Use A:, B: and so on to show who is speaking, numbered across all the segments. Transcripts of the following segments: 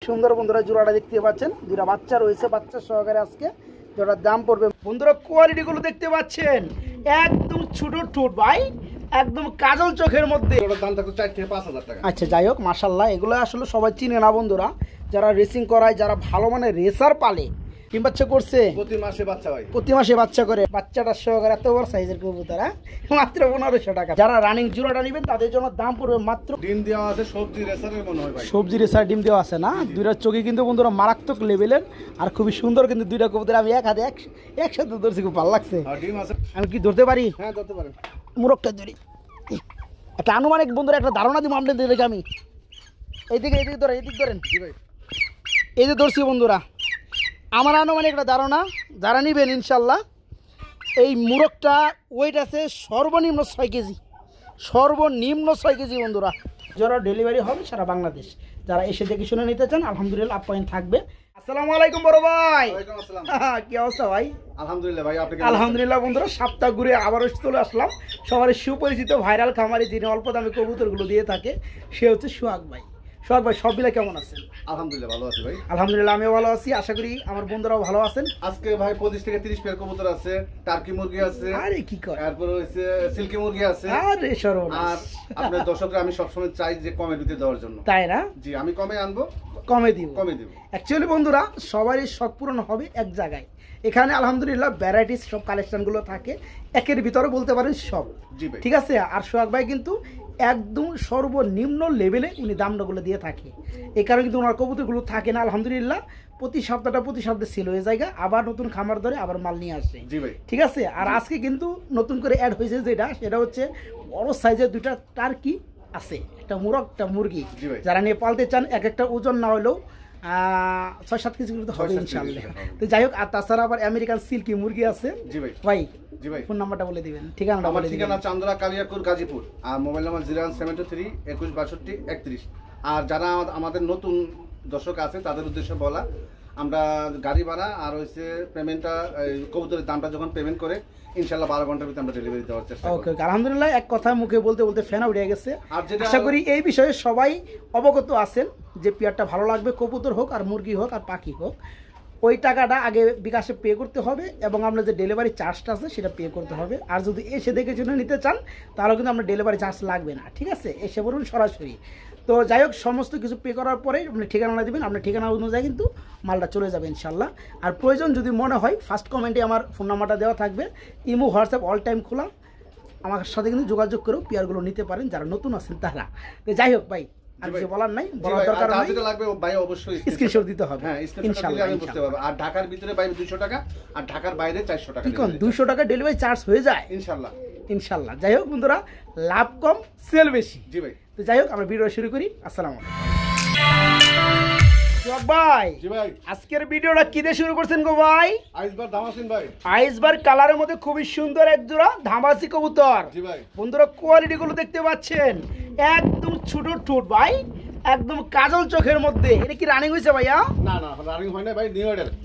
A: সুন্দর বন্ধুরা জোড়াটা দেখতে পাচ্ছেন, দুটা বাচ্চা রয়েছে, বাচ্চা সহকারে আজকে জোড়ার দাম পড়বে বন্ধুরা। কোয়ালিটি গুলো দেখতে পাচ্ছেন, একদম ছোট ঠোঁট ভাই, একদম কাজল চোখের মধ্যে।
B: দাম থাকবে 4 থেকে 5,000 টাকা।
A: আচ্ছা যাই হোক, মাশাল্লাহ এগুলো আসলে সবাই চিনে না বন্ধুরা, যারা রেসিং করায়, যারা ভালো মানে রেসার পালে। ডিম বাচ্চা করছে
B: প্রতি মাসে বাচ্চা ভাই,
A: প্রতি মাসে বাচ্চা করে। বাচ্চাটা সহকারে এত বড় সাইজের কবুতর, মাত্র 1500 টাকা। যারা রানিং জোড়াটা নেবেন তাদের জন্য দাম পড়বে মাত্র।
B: ডিম দেওয়া আছে সবজি রেসারের মনে হয় ভাই,
A: সবজি রেসার ডিম দেওয়া আছে না। দুইটা চোখে কিন্তু বন্ধুরা মারাত্মক লেভেলের আর খুবই সুন্দর। কিন্তু দুইটা কবুতর আমি এক হাতে একসাথে ধরছি, খুব ভালো লাগছে।
B: ডিম আছে,
A: আমি কি ধরতে পারি?
B: হ্যাঁ ধরতে পারেন।
A: মুরগটা ধরি, একটা আনুমানিক বন্ধুরা একটা ধারণা দিব আপনাদের। আমি এইদিকে ধরেন, এদিক ধরেন।
B: জি ভাই,
A: এই যে ধরছি বন্ধুরা, আমার আনুমানিক একটা ধারণা, যারা নিবেন ইনশাল্লাহ এই মুরগটা ওয়েট আছে সর্বনিম্ন 6 কেজি, সর্বনিম্ন 6 কেজি বন্ধুরা। যারা ডেলিভারি হবে সারা বাংলাদেশ, যারা এসে দেখে শুনে নিতে চান আলহামদুলিল্লাহ আপ্যায়ন থাকবে। আসসালামু আলাইকুম বড় ভাই।
B: ওয়ালাইকুম আসসালাম।
A: কি অবস্থা ভাই?
B: আলহামদুলিল্লাহ ভাই, আপনি
A: আলহামদুলিল্লাহ বন্ধুরা, সপ্তাহ ঘুরে আবারও চলে আসলাম। সবার সুপরিচিত ভাইরাল খামারি যিনি অল্প দামে কবুতরগুলো দিয়ে থাকে, সে হচ্ছে সোহাগ ভাই। সোহাগ ভাই সব মিলে কেমন আছেন?
B: আলহামদুলিল্লাহ ভালো আছি ভাই।
A: আলহামদুলিল্লাহ আমিও ভালো আছি, আশা করি আমার বন্ধুরাও ভালো আছেন।
B: আজকে ভাই 25 থেকে 30 পেয়ার কবুতর আছে, টার্কি মুরগি আছে,
A: আরে কি কয়,
B: তারপর হইছে সিল্কি মুরগি আছে।
A: আরে সর্বনাশ।
B: আর আপনার দর্শকরা আমি সবসময় চাই যে কমে দিতে দেওয়ার জন্য।
A: তাই না?
B: জি, আমি কমে আনবো,
A: কমে দিব। অ্যাকচুয়ালি বন্ধুরা সবারই শখ পূরণ হবে এক জায়গায়। এখানে আলহামদুলিল্লাহ ভ্যারাইটিস সব কালেকশনগুলো থাকে, একের ভিতরে বলতে পারেন সব। ঠিক আছে। আর সোহাগ ভাই কিন্তু একদম সর্বনিম্ন লেভেলে উনি দামগুলো দিয়ে থাকে। এই কারণে কিন্তু ওনার কবুতরগুলো থাকে না আলহামদুলিল্লাহ প্রতি সপ্তাহে সেল হয়ে যায়, আবার নতুন খামার ধরে আবার মাল নিয়ে আসে। ঠিক আছে। আর আজকে কিন্তু নতুন করে অ্যাড হয়েছে সেটা হচ্ছে বড় সাইজের দুইটা টার্কি আছে, একটা মুরগ, একটা মুরগি। যারা নিয়ে পালতে চান, এক একটা ওজন না হলেও 6-7 কেজি কিন্তু হবে ইনশাআল্লাহ। তো যাই হোক, আর তাছাড়া আবার আমেরিকান সিল্কি মুরগি আছে। ভাই ফোন নাম্বারটা বলে দিবেন, ঠিকানাটা বলে দিবেন।
B: ঠিকানা চান্দরা কালিয়াকুর গাজীপুর, আর মোবাইল নাম্বার 01723 21 62 31। আর যারা আমাদের নতুন দর্শক আছে তাদের উদ্দেশ্যে বলা, আমরা গাড়ি ভাড়া আর হচ্ছে পেমেন্টটা, কবুতরের দামটা যখন পেমেন্ট করে ইনশাআল্লাহ 12 ঘন্টার ভিতরে আমরা ডেলিভারি দেওয়ার চেষ্টা করব।
A: ওকে, আলহামদুলিল্লাহ এক কথা মুখে বলতে বলতে ফেনা উঠে গেছে। আশা করি এই বিষয়ে সবাই অবগত আছেন যে পেয়ারটা ভালো লাগবে, কবুতর হোক আর মুরগি হোক আর পাখি হোক, ওই টাকাটা আগে বিকাশে পে করতে হবে এবং আপনার যে ডেলিভারি চার্জটা আছে সেটা পে করতে হবে। আর যদি এসে দেখে শুনে নিতে চান তাহলে কিন্তু আপনার ডেলিভারি চার্জ লাগবে না। ঠিক আছে, এসে বলুন সরাসরি। তো যাই হোক, সমস্ত কিছু পে করার পরে আপনি ঠিকানা দেবেন, আপনার ঠিকানা অনুযায়ী কিন্তু মালটা চলে যাবে ইনশাল্লাহ। আর প্রয়োজন যদি মনে হয়, ফার্স্ট কমেন্টে আমার ফোন নাম্বারটা দেওয়া থাকবে, ইমো হোয়াটসঅ্যাপ অল টাইম খোলা, আমার সাথে কিন্তু যোগাযোগ করেও পেয়ারগুলো নিতে পারেন যারা নতুন আছেন তারা। তো যাই হোক ভাই, আর কিছু বলার নাই, বলার দরকার নাই।
B: যেটা লাগবে ভাই অবশ্যই
A: স্ক্রিনশট দিতে হবে।
B: হ্যাঁ, স্ক্রিনশট দিলে আমি বুঝতে পারবো। আর ঢাকার ভিতরে ভাই 200 টাকা, আর ঢাকার বাইরে 400 টাকা।
A: কি কোন 200 টাকা ডেলিভারি চার্জ হয়ে যায়
B: ইনশাআল্লাহ।
A: ইনশাআল্লাহ। যাই হোক বন্ধুরা, লাভ কম সেল বেশি।
B: জি ভাই।
A: তো যাই হোক, আমরা ভিডিও শুরু করি। আসসালামু আলাইকুম ভাই।
B: জি ভাই,
A: আজকের ভিডিওটা কি দিয়ে শুরু করছেন গো ভাই?
B: আইসবার ধামাসিন ভাই,
A: আইসবার কালারের মধ্যে খুবই সুন্দর এক জোড়া ধামাসি কবুতর।
B: জি ভাই।
A: বন্ধুরা কোয়ালিটি গুলো দেখতে পাচ্ছেন, একদম ছোট ঠোঁট ভাই, একদম কাজল চোখের মধ্যে। এটা কি রানিং হয়েছে ভাইয়া?
B: না না, রানিং হয় না ভাই,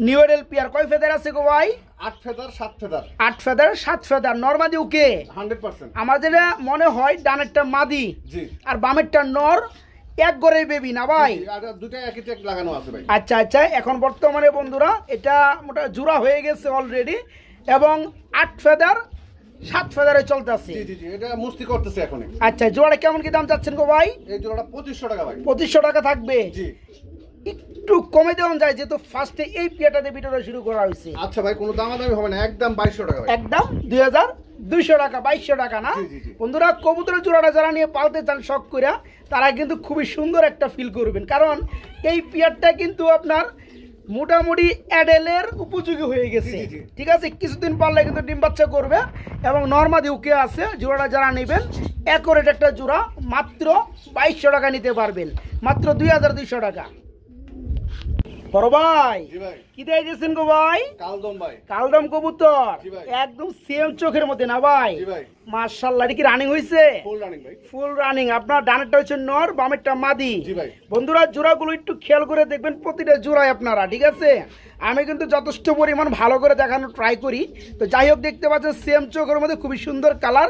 A: নিউ এডেল পিয়ার। কয় ফেদার আছে গো ভাই?
B: 8 ফেদার 7 ফেদার।
A: 8 feather 7 feather. নরমাদি ওকে
B: 100%।
A: আমার যেটা মনে হয় ডানেরটা মাদি,
B: জি,
A: আর বামেরটা নর, এক গড়ে বেবি না ভাই?
B: আর দুটো একই ট্যাগ লাগানো আছে ভাই।
A: আচ্ছা আচ্ছা, এখন বর্তমানে বন্ধুরা এটা মোটা জোড়া হয়ে গেছে অলরেডি, এবং 8 ফেদার 7 ফেদারে চলতেছে।
B: জি জি জি, এটা মুস্তি করতেছে এখন।
A: আচ্ছা, জোড়াটা কেমন কি দাম চাচ্ছেন গো ভাই?
B: এই জোড়াটা 2500 টাকা ভাই।
A: 2500 টাকা থাকবে?
B: জি,
A: একটু কমে দেওয়া যায়, যেহেতু ফার্স্টে এই পিয়াটাতে ভিডিওটা শুরু করা হয়েছে।
B: আচ্ছা ভাই, কোনো দামাদামি হবে না, একদম 2200 টাকা ভাই।
A: একদম 2200 টাকা, 2200 টাকা না? বন্ধুরা কবুতরের জোড়াটা যারা নিয়ে পালতে চান শখ করে, তারা কিন্তু খুবই সুন্দর একটা ফিল করবেন, কারণ এই পিয়ারটা কিন্তু আপনার মোটামুটি অ্যাডেলের উপযোগী হয়ে গেছে। ঠিক আছে, কিছুদিন পারলে কিন্তু ডিম বাচ্চা করবে, এবং নরমাদি ওকে আছে। জোড়াটা যারা নেবেন অ্যাকোরেট একটা জোড়া মাত্র 2200 টাকা নিতে পারবেন, মাত্র 2200 টাকা। বড় ভাই, কি দিয়েছেন গো ভাই?
B: কালদম ভাই,
A: কালদম কবুতর
B: জি ভাই।
A: একদম সেম চোখের মধ্যে না ভাই?
B: জি ভাই,
A: মাশাআল্লাহ, এটা কি রানিং হইছে?
B: ফুল রানিং ভাই।
A: Full running. আপনার ডানেরটা হচ্ছে নর, বামেরটা মাদি।
B: জি ভাই।
A: বন্ধুরা জোড়াগুলো একটু খেয়াল করে দেখবেন, প্রতিটা জোড়ায় আপনারা, ঠিক আছে? আমি কিন্তু যথেষ্ট পরিমাণ ভালো করে দেখানো ট্রাই করি। তো যাই হোক, দেখতে পাচ্ছেন সেম চোখের মধ্যে খুবই সুন্দর কালার,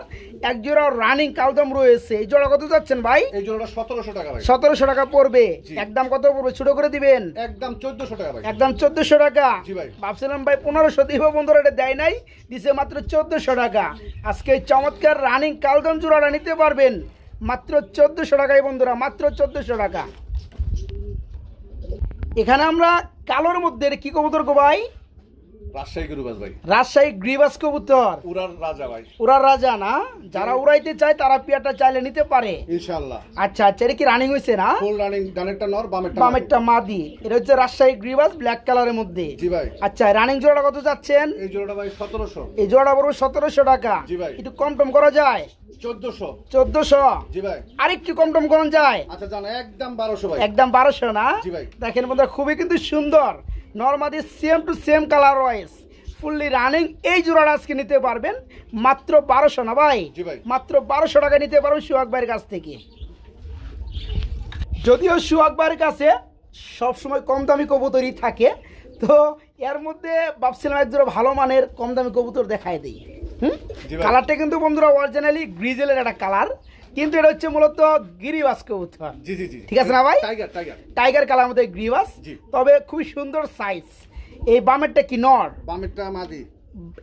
A: এক জোড়া রানিং কালদম রয়েছে। এই জোড়া কত যাচ্ছেন ভাই?
B: এই জোড়াটা 1700 টাকা ভাই।
A: 1700 টাকা পড়বে।
B: জি।
A: একদম কত পড়বে? ছোট করে দিবেন।
B: একদম 1400 টাকা ভাই।
A: একদম 1400 টাকা।
B: জি ভাই।
A: ভাবছিলাম ভাই 1500 দিব, বন্ধুরা এটা দেয় নাই, দিছে মাত্র 1400 টাকা। আজকে এই চমৎকার রানিং কালদম জোড়াটা নিতে পারবেন মাত্র 1400 টাকায় বন্ধুরা, মাত্র 1400 টাকা। এখানে আমরা কালোর মধ্যে কি কবুতর গো ভাই?
B: রাজশাহী গরুবাজ ভাই।
A: রাজশাহী গ্রিবাস কবুতর,
B: উড়ার রাজা ভাই।
A: উড়ার রাজা না? যারা উড়াইতে চায় তারা পিয়াটা চাইলে নিতে পারে
B: ইনশাআল্লাহ।
A: আচ্ছা আচ্ছা, এটা কি রানিং হয়েছে না?
B: ফুল রানিং, ডানেরটা নর, বামেরটা
A: বামেরটা মাদি। এটা হচ্ছে রাজশাহী গ্রিবাস ব্ল্যাক কালারের মধ্যে।
B: জি ভাই।
A: আচ্ছা, রানিং জোড়াটা কত যাচ্ছেন?
B: এই জোড়াটা ভাই 1700।
A: এই জোড়া পড়বে 1700 টাকা।
B: জি ভাই।
A: একটু কম টম করা যায়?
B: 1400।
A: 1400।
B: জি ভাই।
A: আরেকটু কম টম করা যায়?
B: আচ্ছা জানা, একদম 1200 ভাই।
A: একদম 1200 না?
B: জি ভাই।
A: দেখেন বন্ধুরা, খুবই কিন্তু সুন্দর নরমাদি, same to same colour wise fully running. এই জোড়াটা আজকে নিতে পারবেন মাত্র 1200 না ভাই?
B: জি ভাই।
A: মাত্র 1200 টাকা নিতে পারবেন সুহাগ ভাইয়ের কাছ থেকে। যদিও সুহাগ ভাইয়ের কাছে সবসময় কম দামি কবুতরই থাকে, তো এর মধ্যে ভাবছিলাম এক জোড়া ভালো মানের কম দামি কবুতর দেখায় দিই।
B: জি ভাই।
A: কালারটা কিন্তু বন্ধুরা অরিজিনালি গ্রিজেলের একটা কালার, কিন্তু এটা হচ্ছে মূলত গিরিবাস কবুতর।
B: জি জি জি।
A: ঠিক আছে না ভাই?
B: Tiger tiger.
A: টাইগার কালার মধ্যে গ্রিবাস,
B: জি।
A: তবে খুবই সুন্দর সাইজ। এই বামেরটা কি নর?
B: বামেরটা মাদি।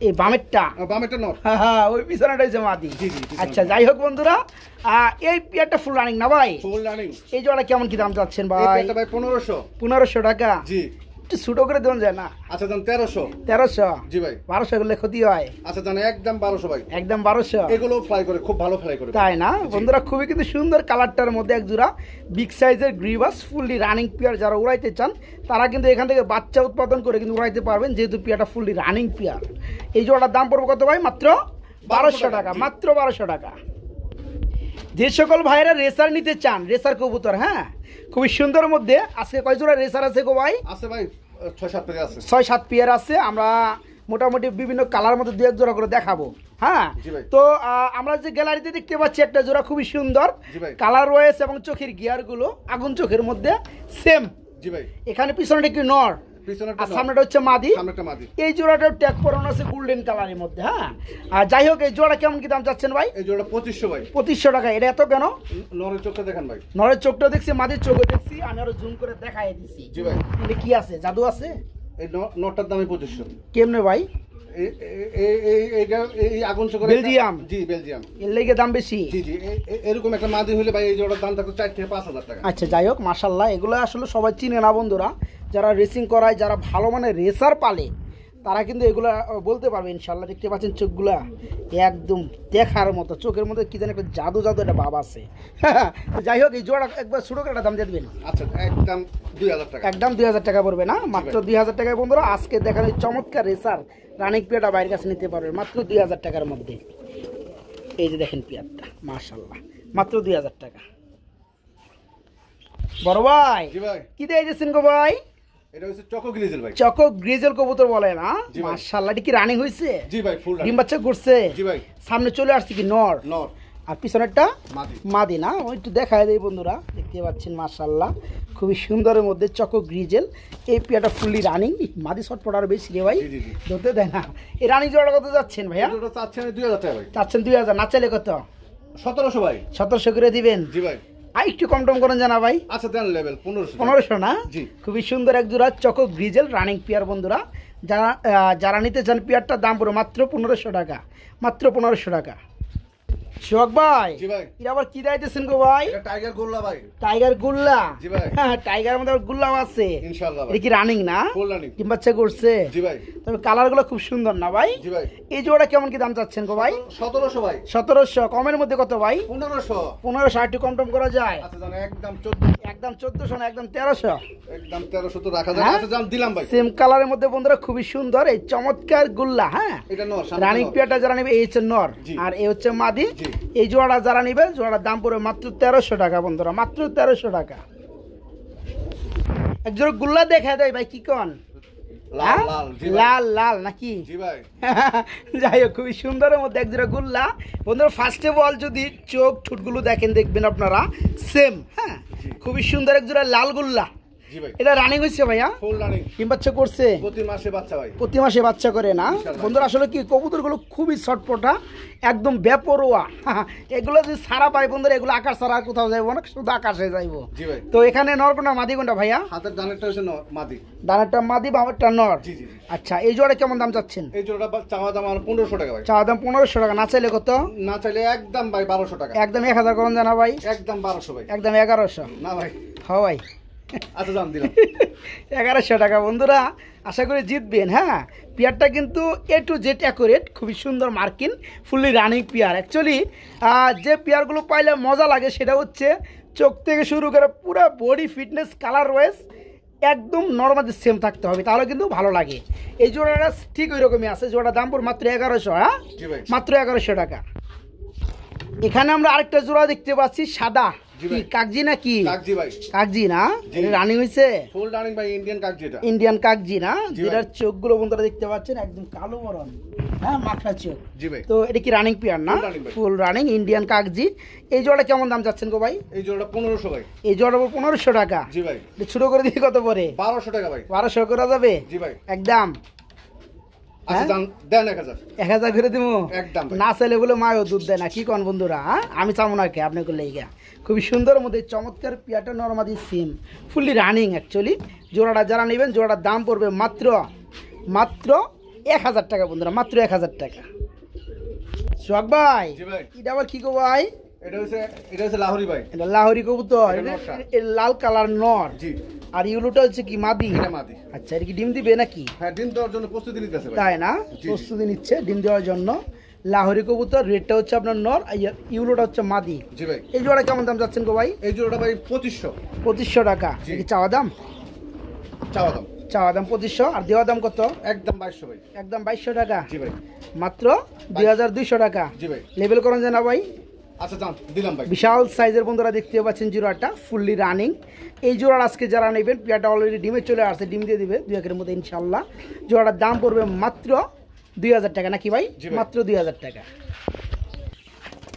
A: এই বামেরটা?
B: বামেরটা নর।
A: হ্যাঁ, ওই পিছনেটা হচ্ছে মাদি।
B: জি, জি, পিছনেটা।
A: আচ্ছা, যাই হোক বন্ধুরা, এই পেয়ারটা ফুল রানিং না ভাই?
B: Full running.
A: এই জোড়া কেমন কি দাম চাচ্ছেন
B: এই
A: ভাই?
B: পেয়ারটা ভাই 1500।
A: 1500 টাকা।
B: জি।
A: একটু ছোট করে দেন যায় না?
B: আচ্ছা জান 1300।
A: 1300।
B: জি ভাই।
A: 1200 করলে ক্ষতি হয়?
B: আচ্ছা জান একদম 1200 ভাই।
A: একদম 1200।
B: এগুলো ফ্লাই করে, খুব ভালো ফ্লাই করে।
A: তাই না বন্ধুরা? খুবই কিন্তু সুন্দর কালারটার মধ্যে এক জোড়া বিগ সাইজের গ্রিবাস ফুললি রানিং পেয়ার। যারা উড়াইতে চান তারা কিন্তু এখান থেকে বাচ্চা উৎপাদন করে কিন্তু উড়াইতে পারবেন, যেহেতু পেয়ারটা ফুললি রানিং পেয়ার। এই জোড়াটার দাম পড়বে কত ভাই? মাত্র 1200 টাকা। মাত্র 1200 টাকা। যে সকল ভাইরা রেসার নিতে চান, রেসার কবুতর, হ্যাঁ, খুবই সুন্দর মধ্যে আজকে কয় জোড়া রেসার আছে গো ভাই?
B: আছে ভাই 6-7 পেয়ার আছে।
A: 6-7 পেয়ার আছে। আমরা মোটামুটি বিভিন্ন কালার মধ্যে 2-1 জোড়া করে দেখাবো। হ্যাঁ,
B: জি ভাই।
A: তো আমরা যে গ্যালারিতে দেখতে পাচ্ছি একটা জোড়া খুবই সুন্দর
B: জি ভাই।
A: কালার রয়েছে এবং চোখের গিয়ার গুলো আগুন চোখের মধ্যে সেম।
B: জি ভাই।
A: এখানে পিছনে কি নর
B: পিছনেরটা
A: আর
B: নর,
A: সামনেটা হচ্ছে মাদি।
B: সামনেরটা মাদি।
A: এই জোড়াটাও ট্যাগ পরানো আছে গোল্ডেন কালারের মধ্যে। হ্যাঁ, আর যাই হোক, এই জোড়া কেমন কি দাম চাচ্ছেন ভাই?
B: এই জোড়াটা 2500 ভাই।
A: 2500 টাকা। এটা এত কেন?
B: নরের চোখটা দেখেন ভাই।
A: নরের চোখটা দেখছি, মাদির চোখও দেখছি, আমি আরো জুম করে দেখাই দিছি।
B: জি ভাই।
A: এটা কি আছে? জাদু আছে?
B: এই নরটার দামই 2500।
A: কেমনে ভাই?
B: এই আগুন চোখের
A: বেলজিয়াম?
B: জি বেলজিয়াম।
A: এর লেগে দাম বেশি?
B: জি জি। এরকম একটা মাদি হলে ভাই এই জোড়ার দাম থাকতো 4 থেকে 5000 টাকা।
A: আচ্ছা, যাই হোক, মাশাল্লাহ, এগুলো আসলে সবাই চিনে না বন্ধুরা। যারা রেসিং করায়, যারা ভালো মানে রেসার পালে, তারা কিন্তু এগুলা বলতে পারবে ইনশাল্লাহ। দেখতে পাচ্ছেন চোখগুলা একদম দেখার মতো, চোখের মধ্যে কি জানি একটা জাদু জাদু একটা ভাব আছে। যাই হোক, এই জোড়া একবার ছোট করে একটা দাম দিয়ে দেবেন।
B: আচ্ছা একদম 2000 টাকা।
A: একদম 2000 টাকা পড়বে না? মাত্র 2000 টাকায় বন্ধুরা আজকে দেখানো এই চমৎকার রেসার রানিং পেয়ারটা বাইরের কাছে নিতে পারবে মাত্র 2000 টাকার মধ্যে। এই যে দেখেন পেয়ারটা, মাশাল্লাহ, মাত্র 2000 টাকা। বড় ভাই,
B: জি ভাই।
A: কি দিয়েছেন গো ভাই?
B: এটা হচ্ছে চকো গ্রিজেল ভাই।
A: চকো গ্রিজেল কবুতর বলে না?
B: জি ভাই।
A: মাশাআল্লাহ, এটা কি রানিং হইছে?
B: জি ভাই, ফুল
A: ডিম বাচ্চা করছে?
B: জি ভাই।
A: সামনে চলে আসছে কি নর?
B: নর।
A: আর পিছনেরটা
B: মাদি।
A: মাদি না? ওই একটু দেখায় দেই বন্ধুরা, দেখতে পাচ্ছেন মাশাআল্লাহ, খুবই সুন্দরের মধ্যে চকো গ্রিজেল। এই পেয়ারটা ফুললি রানিং। মাদি শটপট আরো বেশি রে ভাই,
B: জি, জি, জি।
A: ধরতে দেয় না। এই রানিং জোড়া কত যাচ্ছেন ভাইয়া?
B: এটা চাচ্ছেন 2000 টাকা ভাই।
A: চাচ্ছেন 2000, না চাইলে কত?
B: 1700 ভাই।
A: 1700 করে দিবেন?
B: জি ভাই।
A: আর একটু কম টম করেন জানা ভাই?
B: আচ্ছা দেন লেভেল 1500।
A: 1500 না?
B: জি।
A: খুবই সুন্দর এক জোড়া চকো গ্রিজেল রানিং পেয়ার বন্ধুরা। যারা নিতে চান পেয়ারটার দাম পড়ে মাত্র 1500 টাকা। মাত্র 1500 টাকা। শোক ভাই,
B: জি ভাই।
A: এটা আবার কি দিতেছেন গো ভাই?
B: এটা টাইগার গোল্লা ভাই।
A: টাইগার গুল্লা?
B: জি ভাই।
A: হ্যাঁ, টাইগার মধ্যে আবার গুল্লাও আছে
B: ইনশাআল্লাহ ভাই।
A: এটা কি রানিং না?
B: Full running.
A: ডিম বাচ্চা করছে?
B: জি ভাই।
A: তবে কালার গুলো খুব সুন্দর না ভাই?
B: জি ভাই।
A: এই জোড়া কেমন কি দাম চাচ্ছেন গো ভাই?
B: 1700 ভাই।
A: 1700। কমের মধ্যে কত ভাই?
B: 1500।
A: 1500। একটু কম টম করা যায়?
B: আচ্ছা জান একদম 1400।
A: একদম 1400 না, একদম 1300।
B: একদম 1300 তো রাখা যায়।
A: হ্যাঁ?
B: আচ্ছা জান দিলাম ভাই।
A: সেম কালারের মধ্যে বন্ধুরা খুবই সুন্দর এই চমৎকার গুল্লা। হ্যাঁ,
B: এটা নর, সামনে
A: রানিং
B: নর।
A: পেয়ারটা যারা নেবে এই হচ্ছে নর,
B: জি।
A: আর এই হচ্ছে মাদি।
B: জি।
A: এই জোড়াটা যারা নেবে, জোড়াটার দাম পড়বে মাত্র 1300 টাকা বন্ধুরা, মাত্র 1300 টাকা। এক জোড়া গুল্লা দেখা দেয় ভাই, কি কন? লাল লাল নাকি?
B: জি ভাই।
A: যাই হোক, খুবই সুন্দরের মধ্যে এক জোড়া গুল্লা বন্ধুরা। ফার্স্ট অফ অল যদি চোখ ঠুটগুলো দেখেন, দেখবেন আপনারা সেম। হ্যাঁ, খুবই সুন্দর এক জোড়া লাল গুল্লা।
B: জি ভাই।
A: এটা রানিং হয়েছে ভাইয়া?
B: Full running.
A: ডিম বাচ্চা করছে?
B: প্রতি মাসে বাচ্চা ভাই।
A: প্রতি মাসে বাচ্চা করে না বন্ধুরা? আসলে কি কবুতরগুলো খুবই ছটপটা, একদম বেপরোয়া। এগুলো যদি সারা পাই বন্ধুরা, এগুলো আকাশ ছাড়া কোথাও যাইবো না, শুধু আকাশে যাইবো।
B: জি ভাই।
A: তো এখানে নর কোনটা মাদি কোনটা ভাইয়া?
B: হাতের ডানেরটা হচ্ছে মাদি।
A: ডানেরটা মাদি, বামেরটা নর।
B: জি জি।
A: আচ্ছা, এই জোড়া কেমন দাম চাচ্ছেন?
B: এই জোড়াটা চাওয়া দাম আমার 1500 টাকা ভাই।
A: চাওয়া দাম 1500 টাকা, না চাইলে কত?
B: না চাইলে একদম ভাই 1200 টাকা।
A: একদম 1000 করুন জানা ভাই?
B: একদম 1200 ভাই।
A: একদম 1100?
B: না ভাই।
A: হ্যাঁ ভাই।
B: আচ্ছা দাম দিলাম
A: 1100 টাকা। বন্ধুরা আশা করি জিতবেন। হ্যাঁ, পেয়ারটা কিন্তু A to Z অ্যাকুরেট, খুবই সুন্দর মার্কিন, ফুললি রানিং পেয়ার। অ্যাকচুয়ালি যে পেয়ারগুলো পাইলে মজা লাগে সেটা হচ্ছে চোখ থেকে শুরু করে পুরো বডি ফিটনেস কালার ওয়াইজ একদম নর্মালি সেম থাকতে হবে, তাহলে কিন্তু ভালো লাগে। এই জোড়াটা ঠিক ওই রকমই আছে। জোড়ার দাম পড়ে মাত্র 1100। হ্যাঁ, মাত্র 1100 টাকা। এখানে আমরা আরেকটা জোড়া দেখতে পাচ্ছি সাদা। কি কাগজি নাকি?
B: কাগজি ভাই।
A: কাগজি না? রানিং হইছে?
B: ফুল রানিং ভাই। ইন্ডিয়ান কাগজি। এটা
A: ইন্ডিয়ান কাগজি না? যেটার চোখগুলো বন্ধুরা দেখতে পাচ্ছেন একদম কালো বরণ। হ্যাঁ, মাখা চোখ।
B: জি ভাই।
A: তো এটা কি রানিং পেয়ার না? ফুল রানিং ইন্ডিয়ান কাগজি। এই জোড়া কেমন দাম যাচ্ছেন গো ভাই?
B: এই জোড়াটা 1500 ভাই।
A: এই জোড়া 1500 টাকা?
B: জি ভাই।
A: ছোট করে দিয়ে কত পরে?
B: 1200 টাকা ভাই।
A: 1200 করা যাবে?
B: জি ভাই।
A: একদম।
B: আচ্ছা দেন 1000।
A: 1000 করে দিব?
B: একদম।
A: না চাইলে বলে মায়ও দুধ দেয় না, কি কোন বন্ধুরা? আমি চাবো না কে আপনি করলে। এইগা খুবই সুন্দর মধ্যে চমৎকার পিয়াটা নরমাদি সিম, ফুললি রানিং। অ্যাকচুয়ালি জোড়াটা যারা নেবেন, জোড়াটার দাম পড়বে মাত্র 1000 টাকা বন্ধুরা, মাত্র 1000 টাকা। সোহাগ ভাই, এটা আবার কি গো ভাই?
B: এটা হচ্ছে লাহোরি ভাই।
A: এটা লাহোরি কবুতর। এর লাল কালার নর।
B: জি।
A: আর ইউলোটা হচ্ছে কি মাদি?
B: এটা মাদি।
A: আচ্ছা, এটা কি ডিম দিবে নাকি?
B: হ্যাঁ, ডিম দেওয়ার জন্য প্রস্তুতি নিতেছে ভাই।
A: তাই না? প্রস্তুতি নিচ্ছে ডিম দেওয়ার জন্য। লাহোরি কবুতর, রেডটা হচ্ছে আপনার নর, ইউলোটা হচ্ছে মাদি।
B: জি ভাই।
A: এই জোড়া কেমন দাম যাচ্ছেন গো ভাই?
B: এই জোড়াটা ভাই 2500।
A: 2500 টাকা। কি চাওয়া দাম?
B: চাওয়া দাম
A: 2500। আর দেওয়া দাম কত?
B: একদম 2200 ভাই।
A: একদম 2200 টাকা?
B: জি ভাই।
A: মাত্র 2200 টাকা?
B: জি ভাই।
A: লেভেল করেন যে না ভাই?
B: আচ্ছা দাম দিলাম ভাই।
A: বিশাল সাইজের বন্ধুরা দেখতে পাচ্ছেন জোড়াটা, ফুললি রানিং। এই জোড়ার আজকে যারা নেবেন, পেয়ারটা অলরেডি ডিমে চলে আসছে, ডিম দিয়ে দিবে 2 একের মধ্যে ইনশাল্লাহ। জোড়াটার দাম পড়বে মাত্র 2000 টাকা নাকি ভাই? মাত্র 2000 টাকা।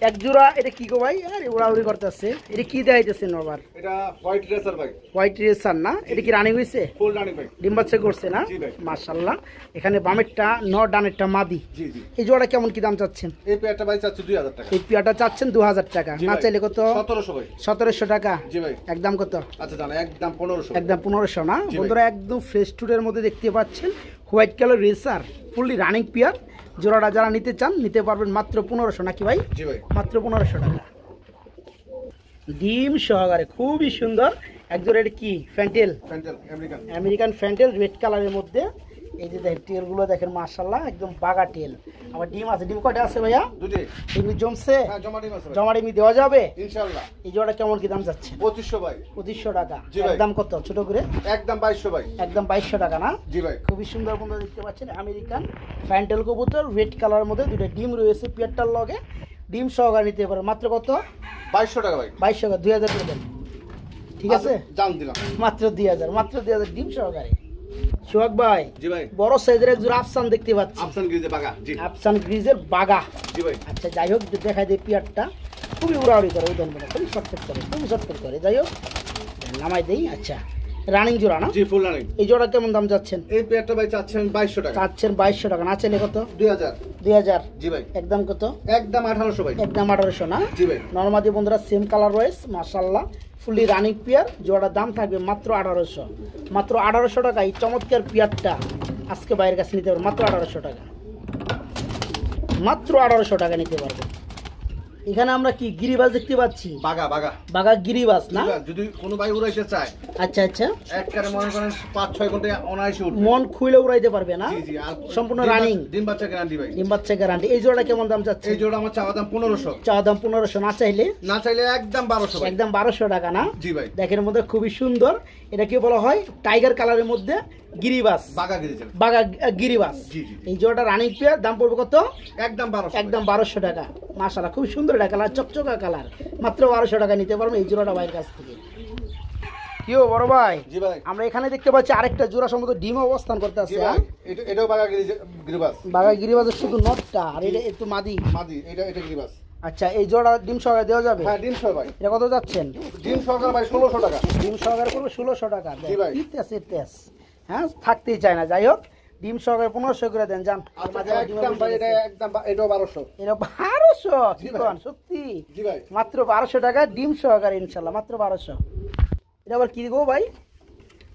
A: এক জোড়া। এটা কি গো ভাই? আরে উড়াউড়ি করতেছে। এটা কি দেখাইতেছেন আবার?
B: এটা হোয়াইট রেসার ভাই।
A: হোয়াইট রেসার না? এটা কি রানিং হইছে?
B: ফুল রানিং ভাই।
A: ডিম বাচ্চা করছে না?
B: জি ভাই।
A: মাশাআল্লাহ। এখানে বামেরটা নর, ডানেরটা মাদি।
B: জি জি।
A: এই জোড়া কেমন কি দাম চাচ্ছেন?
B: এই পেয়ারটা ভাই চাচ্ছি 2000 টাকা।
A: এই পেয়ারটা চাচ্ছেন 2000 টাকা? না চাইলে কত?
B: 1700 ভাই।
A: 1700 টাকা?
B: জি ভাই।
A: একদম কত?
B: আচ্ছা জানা একদম 1500।
A: একদম 1500 না? বন্ধুরা একদম ফ্রেশ টুডের মধ্যে দেখতে পাচ্ছেন white colour racer, fully running pair. জোড়াটা যারা নিতে চান নিতে পারবেন মাত্র 1500 নাকি ভাই?
B: জি ভাই।
A: মাত্র 1500 টাকা। ডিম সহকারে খুবই সুন্দর এক জোড়া। এটা কি ফ্যান্টেল? আমেরিকান ফ্যান্টেল, রেড কালারের মধ্যে। এই যে দেখেন টেলগুলো দেখেন, মাশাআল্লাহ একদম বাগা টেল। আবার ডিম আছে। ডিম কয়টা আছে ভাইয়া?
B: দুটো।
A: ডিম জমছে?
B: হ্যাঁ,
A: জমা ডিম দেওয়া যাবে
B: ইনশাআল্লাহ।
A: এই জোড়াটা কেমন কি দাম যাচ্ছে?
B: 2500 ভাই।
A: 2500 টাকা?
B: জি ভাই।
A: একদম কত ছোট করে?
B: একদম 2200 ভাই।
A: একদম 2200 টাকা না?
B: জি ভাই।
A: খুবই সুন্দর বন্ধু দেখতে পাচ্ছেন আমেরিকান ফ্যান্টেল কবুতর, রেড কালারের মধ্যে দুটো ডিম রয়েছে পেয়ারটার লগে। ডিম সহকারে নিতে পারে মাত্র কত?
B: 2200 টাকা ভাই।
A: 2200 টাকা। 2000 করে দেন, ঠিক আছে?
B: দাম দিলাম
A: মাত্র 2000। মাত্র 2000 ডিম সহকারে। সোহাগ ভাই,
B: জি ভাই।
A: বড় সাইজের এক জোড়া আফসান দেখতে পাচ্ছি।
B: আফসান গ্রিজের বাগা। জি।
A: আফসান গ্রিজের বাগা।
B: জি ভাই।
A: আচ্ছা, যাই হোক দেখাই দেয় পেয়ারটা। খুবই উড়াউড়ি করে, ওই ধরনের খুবই শর্টকাট করে, খুবই শর্টকাট করে। যাই হোক নামাই দেই। আচ্ছা, রানিং জোড়া না?
B: জি, ফুল রানিং।
A: এই জোড়া কেমন দাম যাচ্ছেন?
B: এই পেয়ারটা ভাই চাচ্ছেন 2200 টাকা।
A: চাচ্ছেন 2200 টাকা? না চাইলে কত?
B: 2000।
A: 2000?
B: জি ভাই।
A: একদম কত?
B: একদম 1800 ভাই।
A: একদম 1800 না?
B: জি ভাই।
A: নরমাদি বন্ধুরা সেম কালার রয়েছে, মাশাআল্লাহ ফুলি রানিং পেয়ার। জোড়ার দাম থাকবে মাত্র 1800। মাত্র 1800 টাকা এই চমৎকার পেয়ারটা আজকে বাইরের কাছে নিতে পারবেন মাত্র 1800 টাকা। মাত্র 1800 টাকা নিতে পারবেন। এখানে আমরা কি গিরিবাস দেখতে পাচ্ছি?
B: বাগা বাগা
A: বাগা গিরিবাস না?
B: যদি কোনো ভাই উড়াইতে চায়,
A: আচ্ছা আচ্ছা,
B: একবারে মনে করেন 5-6 ঘন্টা অনায়াসে উঠবে,
A: মন খুলে উড়াইতে পারবে না?
B: জি জি। আর
A: সম্পূর্ণ রানিং,
B: ডিম বাচ্চা গ্যারান্টি ভাই।
A: ডিম বাচ্চা গ্যারান্টি। এই জোড়া কেমন দাম যাচ্ছে?
B: এই জোড়া আমার চাওয়া দাম 1500।
A: চাওয়া দাম 1500? না চাইলে?
B: না চাইলে একদম 1200 ভাই।
A: একদম 1200 টাকা না?
B: জি ভাই।
A: দেখের মধ্যে খুবই সুন্দর। এটা কি বলা হয়? টাইগার কালারের মধ্যে গিরিবাস,
B: বাগা গিরিবাস,
A: বাগা গিরিবাস।
B: জি জি।
A: এই জোড়াটা রানিং পেয়ার, দাম পড়বে কত?
B: একদম 1200।
A: একদম 1200 টাকা। মাশাআল্লাহ খুব সুন্দর এটা কালার, চকচকা কালার। মাত্র 1200 টাকা নিতে পারবেন এই জোড়াটা ভাইয়ের কাছ থেকে। কিও বড় ভাই
B: জি ভাই
A: আমরা এখানে দেখতে পাচ্ছি আরেকটা জোড়া সম্ভবত ডিম অবস্থান করতে আছে।
B: এটাও বাঘা গিরিবাস।
A: বাঘা গিরিবাজের শুধু নটটা আর এটা একটু মাদি।
B: এটা গিরিবাস।
A: আচ্ছা এই জোড়া ডিম সহকারে দেওয়া যাবে?
B: হ্যাঁ ডিম সহ ভাই।
A: এটা কত যাচ্ছেন?
B: ডিম সহকারে ভাই 1600 টাকা।
A: ডিম সহকারে পড়বে 1600 টাকা।
B: জি ভাই।
A: তেজ হ্যাঁ থাকতেই চায় না, যাই হোক ডিম সহকারে 1500 করে দেন যান।
B: একদম ভাই এটা একদম এটাও 1200।
A: এটা 1200 কি কোন সত্যি?
B: জি ভাই
A: মাত্র 1200 টাকা ডিম সহকারে ইনশাআল্লাহ মাত্র 1200। এটা আবার কি গো ভাই?